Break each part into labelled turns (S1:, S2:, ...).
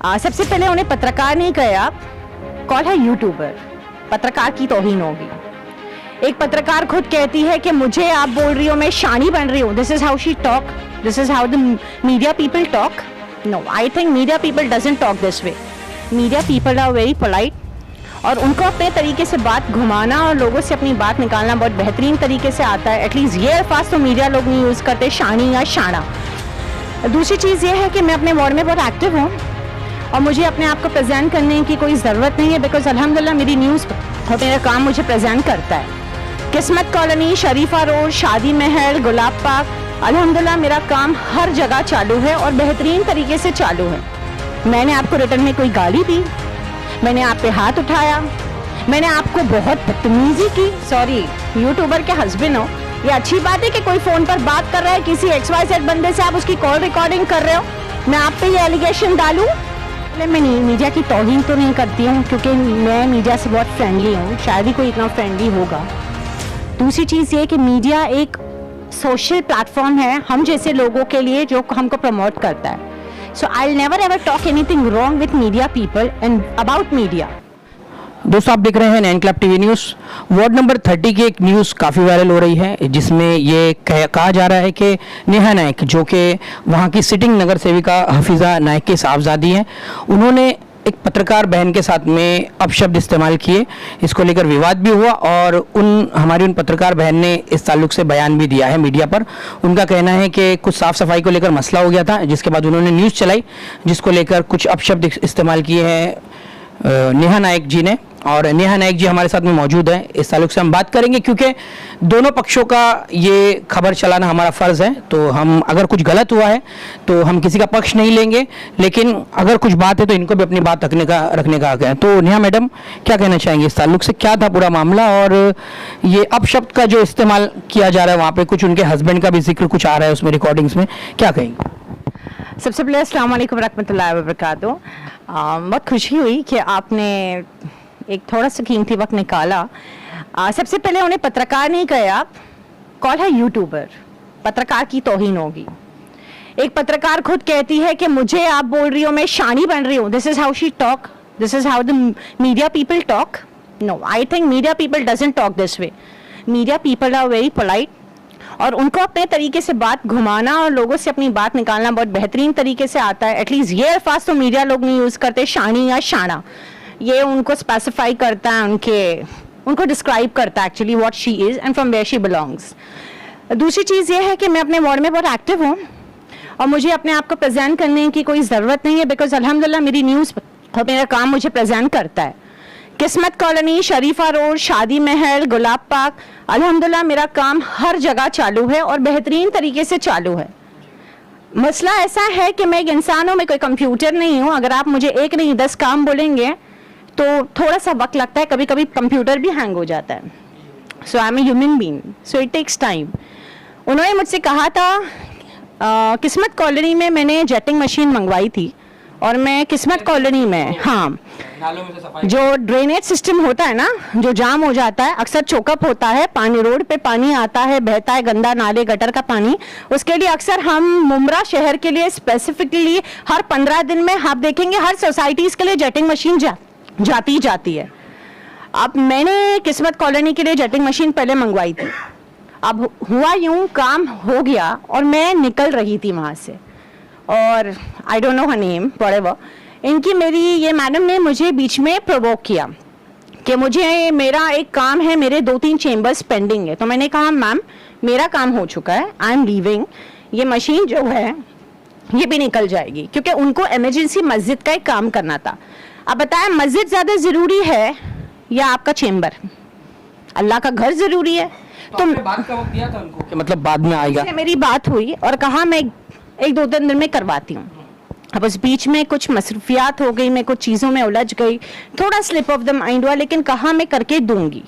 S1: सबसे पहले उन्हें पत्रकार नहीं कहा, कॉल है यूट्यूबर। पत्रकार की तौहीन होगी। एक पत्रकार खुद कहती है कि मुझे आप बोल रही हो, मैं शानी बन रही हूँ। This is how she talk, this is how the media people talk. No, I think media people doesn't talk this way. Media people are very polite और उनको अपने तरीके से बात घुमाना और लोगों से अपनी बात निकालना बहुत बेहतरीन तरीके से आता है। एटलीस्ट ये अल्फाज तो मीडिया लोग नहीं यूज़ करते, शानी या शाना। दूसरी चीज़ ये है कि मैं अपने वार्ड में बहुत एक्टिव हूँ और मुझे अपने आप को प्रेजेंट करने की कोई ज़रूरत नहीं है, बिकॉज अल्हम्दुलिल्लाह मेरी न्यूज़ और मेरा काम मुझे प्रेजेंट करता है। किस्मत कॉलोनी, शरीफा रोड, शादी महल, गुलाब पार्क, अल्हम्दुलिल्लाह मेरा काम हर जगह चालू है और बेहतरीन तरीके से चालू है। मैंने आपको रिटर्न में कोई गाली दी, मैंने आप पे हाथ उठाया, मैंने आपको बहुत बदतमीजी की। सॉरी, यूट्यूबर के हस्बैंड हो, ये अच्छी बात है कि कोई फ़ोन पर बात कर रहा है किसी XYZ बंदे से, आप उसकी कॉल रिकॉर्डिंग कर रहे हो, मैं आप पे ये एलिगेशन डालूँ? मैं मीडिया की तौहीन तो नहीं करती हूँ क्योंकि मैं मीडिया से बहुत फ्रेंडली हूँ, शायद ही कोई इतना फ्रेंडली होगा। दूसरी चीज़ ये कि मीडिया एक सोशल प्लेटफॉर्म है हम जैसे लोगों के लिए जो हमको प्रमोट करता है। So I will never ever talk anything wrong with media people and about media.
S2: दोस्तों, आप देख रहे हैं 9 club TV news. Ward number 30 की एक न्यूज़ काफ़ी वायरल हो रही है, जिसमें ये कहा जा रहा है कि नेहा नायक, जो कि वहाँ की सिटिंग नगर सेविका हफीज़ा नायक की साहबजादी हैं, उन्होंने एक पत्रकार बहन के साथ में अपशब्द इस्तेमाल किए। इसको लेकर विवाद भी हुआ और हमारी उन पत्रकार बहन ने इस ताल्लुक से बयान भी दिया है मीडिया पर। उनका कहना है कि कुछ साफ़ सफाई को लेकर मसला हो गया था, जिसके बाद उन्होंने न्यूज़ चलाई जिसको लेकर कुछ अपशब्द इस्तेमाल किए हैं नेहा नायक जी ने। और नेहा नायक जी हमारे साथ में मौजूद है, इस ताल्लुक से हम बात करेंगे क्योंकि दोनों पक्षों का ये खबर चलाना हमारा फ़र्ज़ है। तो हम अगर कुछ गलत हुआ है तो हम किसी का पक्ष नहीं लेंगे, लेकिन अगर कुछ बात है तो इनको भी अपनी बात रखने का हक है। तो नेहा मैडम, क्या कहना चाहेंगे इस ताल्लुक से? क्या था पूरा मामला और ये अपशब्द का जो इस्तेमाल किया जा रहा है वहाँ पर, कुछ उनके हस्बैंड का भी जिक्र कुछ आ रहा है उसमें रिकॉर्डिंग्स में, क्या कहेंगे?
S1: सबसे पहले अस्सलाम वालेकुम रहमतुल्लाहि व बरकातुहू। बहुत खुशी हुई कि आपने एक थोड़ा सा कीमती वक्त निकाला। सबसे पहले उन्हें पत्रकार नहीं कहा, कॉल है यूट्यूबर। पत्रकार की तौहीन होगी। एक पत्रकार खुद कहती है कि मुझे आप बोल रही हो, मैं शानी बन रही हूँ। This is how she talk, this is how the media people talk. No, I think media people doesn't talk this way. Media people are very polite और उनको अपने तरीके से बात घुमाना और लोगों से अपनी बात निकालना बहुत बेहतरीन तरीके से आता है। एटलीस्ट ये अल्फाज तो मीडिया लोग नहीं यूज़ करते, शानी या शाना। ये उनको स्पेसिफाई करता है, उनको डिस्क्राइब करता है actually what she is and from where she belongs. दूसरी चीज़ ये है कि मैं अपने वार्ड में बहुत एक्टिव हूँ और मुझे अपने आप को प्रेजेंट करने की कोई ज़रूरत नहीं है, बिकॉज अल्हम्दुलिल्लाह मेरी न्यूज़ और मेरा काम मुझे प्रेजेंट करता है। किस्मत कॉलोनी, शरीफा रोड, शादी महल, गुलाब पार्क, अल्हम्दुलिल्लाह मेरा काम हर जगह चालू है और बेहतरीन तरीके से चालू है। मसला ऐसा है कि मैं एक इंसान हूँ, मैं कोई कंप्यूटर नहीं हूँ। अगर आप मुझे एक नहीं 10 काम बोलेंगे तो थोड़ा सा वक्त लगता है, कभी कभी कंप्यूटर भी हैंग हो जाता है। So I am a human being, so it takes time. उन्होंने मुझसे कहा था किस्मत कॉलोनी में मैंने जेटिंग मशीन मंगवाई थी और मैं किस्मत कॉलोनी में, हाँ, जो ड्रेनेज सिस्टम होता है ना, जो जाम हो जाता है, अक्सर चोकअप होता है, पानी रोड पे पानी आता है, बहता है गंदा नाले गटर का पानी, उसके लिए अक्सर हम मुमरा शहर के लिए स्पेसिफिकली हर 15 दिन में आप देखेंगे हर सोसाइटीज़ के लिए जेटिंग मशीन जाती है। अब मैंने किस्मत कॉलोनी के लिए जेटिंग मशीन पहले मंगवाई थी। अब हुआ यूं, काम हो गया और मैं निकल रही थी वहाँ से और I don't know her name whatever. इनकी मेरी ये मैडम ने मुझे बीच में प्रोवोक किया कि मुझे मेरा एक काम है, मेरे 2-3 चेम्बर्स पेंडिंग है। तो मैंने कहा मैम मेरा काम हो चुका है, आई एम लीविंग, ये मशीन जो है ये भी निकल जाएगी, क्योंकि उनको इमरजेंसी मस्जिद का एक काम करना था। अब बताएं, मस्जिद ज़्यादा ज़रूरी है या आपका चेम्बर? अल्लाह का घर ज़रूरी है। तो
S2: बात का वक्त दिया था उनको कि मतलब बाद में आएगा।
S1: मेरी बात हुई और कहा मैं 1-2 दिन में करवाती हूँ। अब उस बीच में कुछ मसरूफियात हो गई, मैं कुछ चीज़ों में उलझ गई, थोड़ा स्लिप ऑफ द माइंड हुआ, लेकिन कहा मैं करके दूंगी।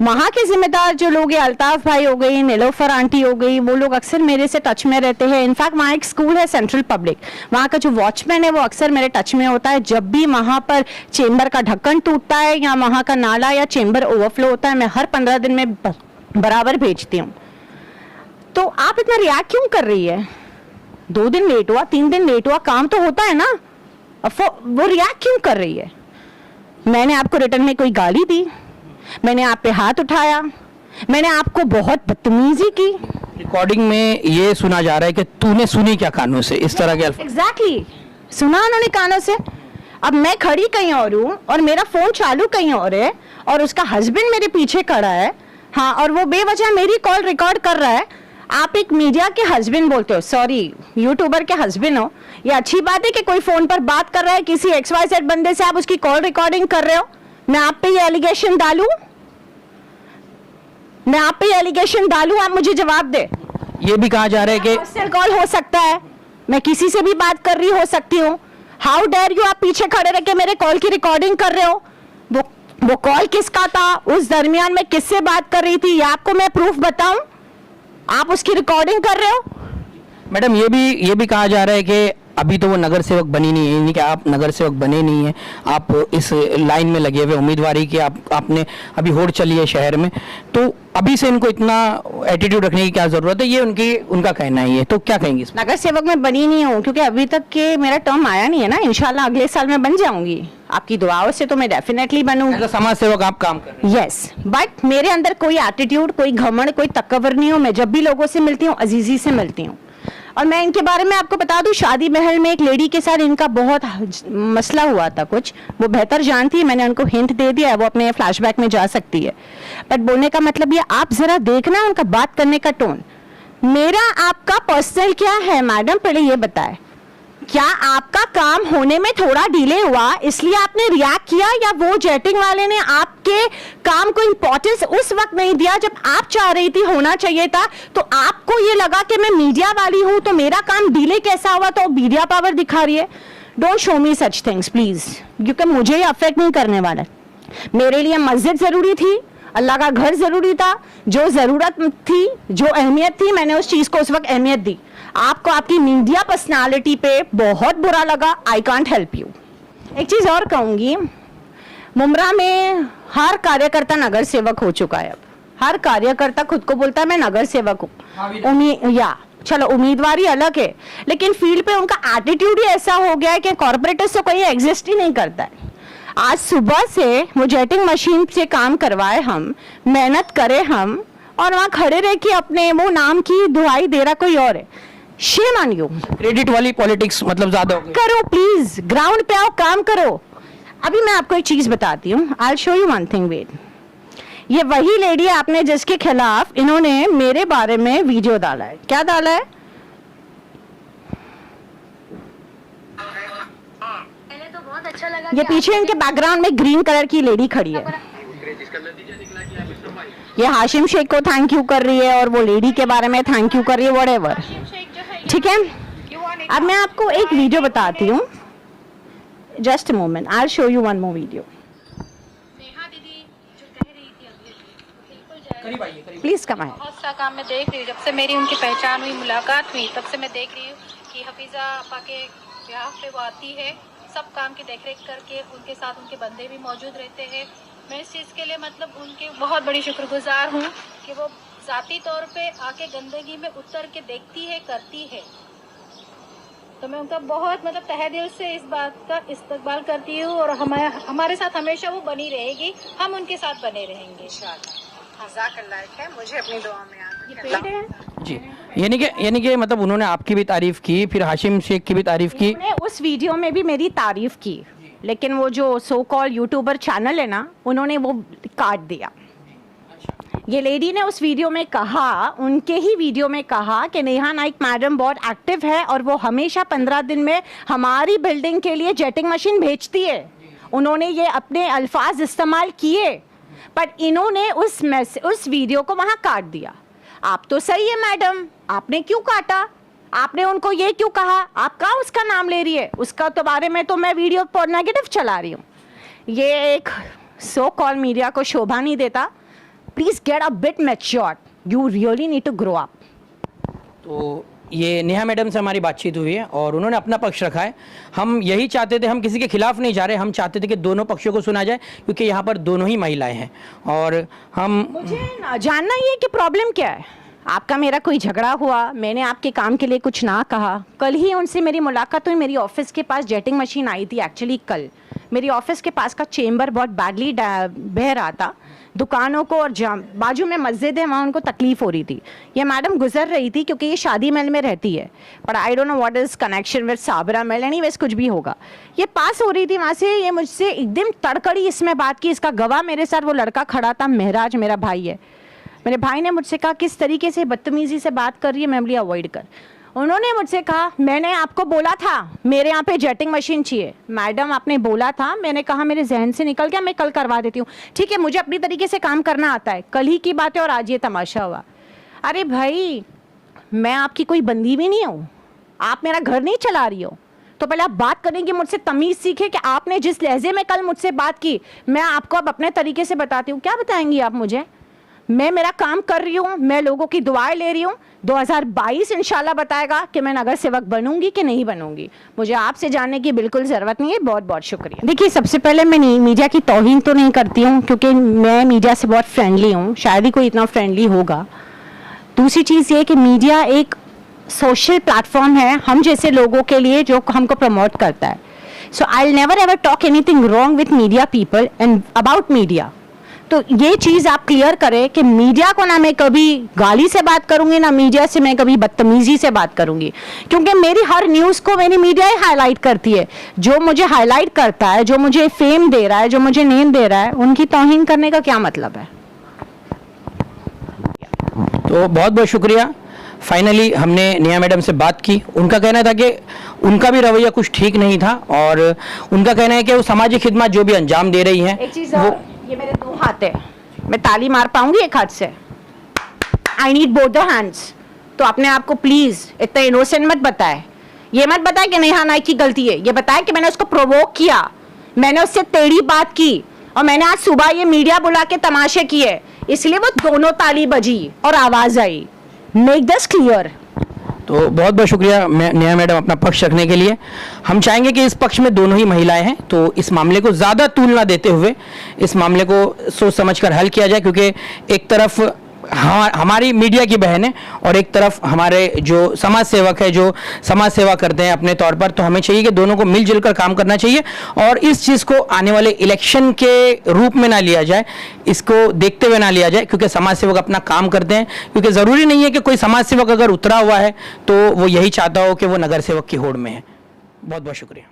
S1: वहाँ के जिम्मेदार जो लोग हैं, अल्ताफ भाई हो गई, नीलोफर आंटी हो गई, वो लोग अक्सर मेरे से टच में रहते हैं। इनफैक्ट वहाँ एक स्कूल है सेंट्रल पब्लिक, वहाँ का जो वॉचमैन है वो अक्सर मेरे टच में होता है। जब भी वहाँ पर चेम्बर का ढक्कन टूटता है या वहाँ का नाला या चेम्बर ओवरफ्लो होता है, मैं हर 15 दिन में बराबर भेजती हूँ। तो आप इतना रिएक्ट क्यों कर रही है? 2 दिन लेट हुआ, 3 दिन लेट हुआ, काम तो होता है ना। वो रिएक्ट क्यों कर रही है? मैंने आपको रिटर्न में कोई गाली दी? मैंने आप पे हाथ उठाया? मैंने आपको बहुत बदतमीजी की?
S2: रिकॉर्डिंग में ये सुना जा रहा है कि तूने सुनी क्या कानों से, इस तरह के अल्फाज।
S1: एग्जैक्टली सुना उन्होंने कानों से। अब मैं खड़ी कहीं और हूँ और मेरा फोन चालू कहीं और है और उसका हस्बैंड मेरे पीछे खड़ा है, हाँ, और वो बेवजह मेरी कॉल रिकॉर्ड कर रहा है। आप एक मीडिया के हस्बैंड बोलते हो, सॉरी यूट्यूबर के हस्बैंड हो। ये अच्छी बात है कि कोई फोन पर बात कर रहा है किसी XYZ बंदे से, आप उसकी कॉल रिकॉर्डिंग कर रहे हो। मैं आप पे ये एलिगेशन डालूं? मैं आप पे ये एलिगेशन डालूं? आप मुझे जवाब दे।
S2: ये भी कहा जा रहा है कि
S1: पर्सनल कॉल हो सकता है, मैं किसी से भी बात कर रही हो सकती हूँ। हाउ डेयर यू, आप पीछे खड़े रह के मेरे कॉल की रिकॉर्डिंग कर रहे हो। वो कॉल किसका था, उस दरमियान में किससे बात कर रही थी, ये आपको मैं प्रूफ बताऊं? आप उसकी रिकॉर्डिंग कर रहे हो।
S2: मैडम ये भी कहा जा रहा है कि अभी तो वो नगर सेवक बनी नहीं है, यानी कि आप नगर सेवक बने नहीं हैं, आप इस लाइन में लगे हुए उम्मीदवारी की आपने अभी होड़ चली है शहर में, तो अभी से इनको इतना एटीट्यूड रखने की क्या जरूरत है, ये उनका कहना है। ये तो क्या कहेंगे इसमें?
S1: नगर सेवक में बनी नहीं हूँ क्योंकि अभी तक के मेरा टर्म आया नहीं है ना। इंशाल्लाह अगले साल मैं बन जाऊंगी, आपकी दुआओं से तो मैं डेफिनेटली बनूंगी।
S2: एज अ समाज सेवक आप काम कर रहे हैं।
S1: यस, बट मेरे अंदर कोई एटीट्यूड, कोई घमंड, कोई तकबर नहीं हो। मैं जब भी लोगों से मिलती हूँ अजीजी से मिलती हूँ। और मैं इनके बारे में आपको बता दूं, शादी महल में एक लेडी के साथ इनका बहुत मसला हुआ था कुछ, वो बेहतर जानती है, मैंने उनको हिंट दे दिया है, वो अपने फ्लैशबैक में जा सकती है। बट बोलने का मतलब ये, आप जरा देखना उनका बात करने का टोन। मेरा आपका पर्सनल क्या है मैडम, पहले ये बताए। क्या आपका काम होने में थोड़ा डिले हुआ इसलिए आपने रिएक्ट किया, या वो जेटिंग वाले ने आपके काम को इंपॉर्टेंस उस वक्त नहीं दिया जब आप चाह रही थी होना चाहिए था, तो आपको ये लगा कि मैं मीडिया वाली हूं तो मेरा काम डिले कैसा हुआ, तो मीडिया पावर दिखा रही है। Don't show me such things please, क्योंकि मुझे ये अफेक्ट नहीं करने वाला। मेरे लिए मस्जिद जरूरी थी, अल्लाह का घर जरूरी था, जो जरूरत थी, जो अहमियत थी, मैंने उस चीज को उस वक्त अहमियत दी। आपको आपकी मीडिया पर्सनालिटी पे बहुत बुरा लगा, आई कांट हेल्प यू। एक चीज और कहूंगी, मुमरा में हर कार्यकर्ता नगर सेवक हो चुका है। अब हर कार्यकर्ता खुद को बोलता है मैं नगर सेवक हूँ। चलो उम्मीदवारी अलग है, लेकिन फील्ड पे उनका एटीट्यूड ही ऐसा हो गया है कि कॉर्पोरेटर्स तो कोई एग्जिस्ट ही नहीं करता है। आज सुबह से वो जेटिंग मशीन से काम करवाए हम, मेहनत करे हम, और वहां खड़े रह के अपने वो नाम की दुहाई दे रहा कोई और है। Shame on you.
S2: क्रेडिट वाली पॉलिटिक्स मतलब ज्यादा हो गई।
S1: करो प्लीज, ग्राउंड पे आओ, काम करो। अभी मैं आपको एक चीज बताती हूँ, I show you one thing, wait. ये वही लेडी आपने जिसके खिलाफ इन्होंने मेरे बारे में वीडियो डाला है। क्या डाला है?
S3: तो बहुत अच्छा लगा
S1: ये पीछे इनके बैकग्राउंड में ग्रीन कलर की लेडी खड़ी है, ये हाशिम शेख को थैंक यू कर रही है और वो लेडी के बारे में थैंक यू कर रही है, व्हाटएवर। ठीक है, अब मैं आपको एक वीडियो बताती हूँ, just a moment, I will show you one more video.
S3: Neha दीदी जो कह रही थी अभी बिल्कुल जायज।
S1: प्लीज कम आए।
S3: बहुत सा काम मैं देख रही हूँ, जब से मेरी उनकी पहचान हुई, मुलाकात हुई, तब से मैं देख रही हूँ कि हफीज़ा आपा के ब्याह पे वो आती है, सब काम की देखरेख करके, उनके साथ उनके बंदे भी मौजूद रहते हैं। मैं इस चीज़ के लिए मतलब उनकी बहुत बड़ी शुक्रगुजार हूँ कि वो ज़ाती तौर पे आके गंदगी में उतर के देखती है, करती है। तो मैं उनका बहुत मतलब तहे दिल से इस बात का इस्तकबाल करती हूँ, और हमारे साथ हमेशा वो बनी रहेगी, हम उनके साथ बने रहेंगे इंशाल्लाह। है, मुझे अपनी दुआ में
S2: जी, यानी कि मतलब उन्होंने आपकी भी तारीफ की, फिर हाशिम शेख की भी तारीफ की।
S1: उन्होंने उस वीडियो में भी मेरी तारीफ की, लेकिन वो जो सो कॉल यूट्यूबर चैनल है ना, उन्होंने वो काट दिया। ये लेडी ने उस वीडियो में कहा, उनके ही वीडियो में कहा कि नेहा नाइक मैडम बहुत एक्टिव है और वो हमेशा 15 दिन में हमारी बिल्डिंग के लिए जेटिंग मशीन भेजती है। उन्होंने ये अपने अल्फाज इस्तेमाल किए, पर इन्होंने उस वीडियो को वहाँ काट दिया। आप तो सही है मैडम, आपने क्यों काटा? आपने उनको ये क्यों कहा? आप कहाँ उसका नाम ले रही है? उसका तो बारे में तो मैं वीडियो पर नेगेटिव चला रही हूँ। ये एक सो कॉल मीडिया को शोभा नहीं देता। Please get a bit matured, you really need to grow up.
S2: तो ये नेहा मैडम से हमारी बातचीत हुई है और उन्होंने अपना पक्ष रखा है। हम यही चाहते थे, हम किसी के खिलाफ नहीं जा रहे, हम चाहते थे कि दोनों पक्षों को सुना जाए, क्योंकि यहाँ पर दोनों ही महिलाएं हैं और हम
S1: मुझे जानना ही है कि प्रॉब्लम क्या है। आपका मेरा कोई झगड़ा हुआ, मैंने आपके काम के लिए कुछ ना कहा। कल ही उनसे मेरी मुलाकात हुई, मेरी ऑफिस के पास जेटिंग मशीन आई थी। एक्चुअली कल मेरी ऑफिस के पास का चेंबर बहुत बैडली बह रहा था, दुकानों को और बाजू में मस्जिद है, वहाँ उनको तकलीफ हो रही थी। ये मैडम गुजर रही थी क्योंकि ये शादी महल में रहती है, but I don't know what is connection with Sabra Mahal, anyways कुछ भी होगा। ये पास हो रही थी वहाँ से, ये मुझसे एकदम तड़कड़ी इसमें बात की। इसका गवाह मेरे साथ वो लड़का खड़ा था, महराज मेरा भाई है। मेरे भाई ने मुझसे कहा किस तरीके से बदतमीजी से बात कर रही है, मैं बोली अवॉइड कर। उन्होंने मुझसे कहा मैंने आपको बोला था मेरे यहाँ पे जेटिंग मशीन चाहिए। मैडम आपने बोला था, मैंने कहा मेरे जहन से निकल गया, मैं कल करवा देती हूँ। ठीक है, मुझे अपनी तरीके से काम करना आता है। कल ही की बात है और आज ये तमाशा हुआ। अरे भाई, मैं आपकी कोई बंदी भी नहीं हूँ, आप मेरा घर नहीं चला रही हो, तो पहले आप बात करने की मुझसे तमीज़ सीखे कि आपने जिस लहजे में कल मुझसे बात की, मैं आपको अब अपने तरीके से बताती हूँ। क्या बताएंगी आप मुझे? मैं मेरा काम कर रही हूँ, मैं लोगों की दुआएं ले रही हूँ। 2022 इंशाल्लाह बताएगा कि मैं नगर सेवक बनूंगी कि नहीं बनूंगी। मुझे आपसे जानने की बिल्कुल ज़रूरत नहीं है। बहुत बहुत शुक्रिया। देखिए, सबसे पहले मैं मीडिया की तौहीन तो नहीं करती हूँ, क्योंकि मैं मीडिया से बहुत फ्रेंडली हूँ, शायद ही कोई इतना फ्रेंडली होगा। दूसरी चीज़ ये कि मीडिया एक सोशल प्लेटफॉर्म है हम जैसे लोगों के लिए, जो हमको प्रमोट करता है। So I will never ever talk anything wrong with media people and about media. तो ये चीज़ आप क्लियर करें कि मीडिया को ना मैं कभी गाली से बात करूंगी, ना मीडिया से मैं कभी बदतमीजी से बात करूंगी, क्योंकि मेरी हर न्यूज़ को मेरी मीडिया ही हाईलाइट करती है। जो मुझे हाईलाइट करता है, जो मुझे फेम दे रहा है, जो मुझे नेम दे रहा है, उनकी तौहीन करने का क्या मतलब है?
S2: तो बहुत बहुत शुक्रिया। फाइनली हमने नेहा मैडम से बात की। उनका कहना था कि उनका भी रवैया कुछ ठीक नहीं था, और उनका कहना है कि वो समाजी खिदमत जो भी अंजाम दे रही हैं,
S1: एक चीज़ और, ये मेरे 2 हाथ है, मैं ताली मार पाऊंगी एक हाथ से? I need both the hands. तो अपने आप को प्लीज इतना इनोसेंट मत बताए। ये मत बताए कि नेहा नाइक की गलती है, ये बताए कि मैंने उसको प्रोवोक किया, मैंने उससे टेढ़ी बात की, और मैंने आज सुबह ये मीडिया बुला के तमाशे किए, इसलिए वो दोनों ताली बजी और आवाज आई। Make this clear.
S2: तो बहुत बहुत शुक्रिया नेहा मैडम अपना पक्ष रखने के लिए। हम चाहेंगे कि इस पक्ष में दोनों ही महिलाएं हैं, तो इस मामले को ज़्यादा तूल ना देते हुए इस मामले को सोच समझकर हल किया जाए, क्योंकि एक तरफ हमारी मीडिया की बहन है और एक तरफ हमारे जो समाज सेवक है, जो समाज सेवा करते हैं अपने तौर पर। तो हमें चाहिए कि दोनों को मिलजुल कर काम करना चाहिए, और इस चीज़ को आने वाले इलेक्शन के रूप में ना लिया जाए, इसको देखते हुए ना लिया जाए, क्योंकि समाज सेवक अपना काम करते हैं। क्योंकि ज़रूरी नहीं है कि कोई समाज सेवक अगर उतरा हुआ है तो वो यही चाहता हो कि वो नगर सेवक की होड़ में है। बहुत बहुत शुक्रिया।